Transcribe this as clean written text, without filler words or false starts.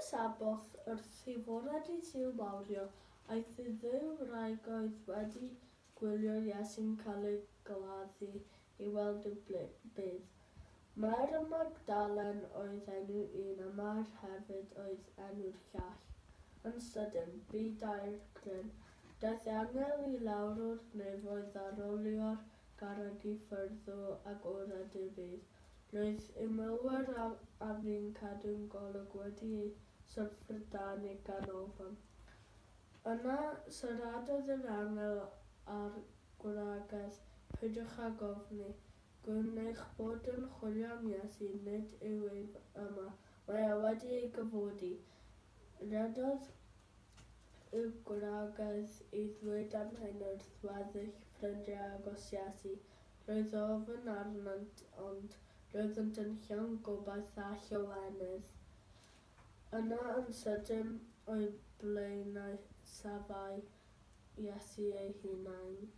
saboth wrth i fwrdd i siw mawrio, aeth i ddiw wraig oedd wedi gwylio Iesu'n cael ei gladdu i weld y bydd. Mae'r Magdalen oedd enw un a Mair hefyd oedd enw'r llall. Yn sydyn, bu daeargryn. Daeth angel i lawr o'r nefoedd arolio'r garreg i ffwrdd o agored y bydd. Roedd ymwelwyr a fu'n cadw'n golwg wedi ei sylffreda'n ei ganolfan. Yna siaradodd yr angel a'r gwragedd, peidiwch ag ofni. Gwnewch bod yn chwilio am Iesu, nid yw ei yma. Mae e wedi ei gyfodi. Rhedodd y gwragedd i ddweud am hyn wrth weddill ffrindiau agos Iesu. Roedd ofn arnynt, ond roeddent yn llawn gobaith a llawenydd. Yna yn sydyn o'i blaenau safai Iesu ei hunain.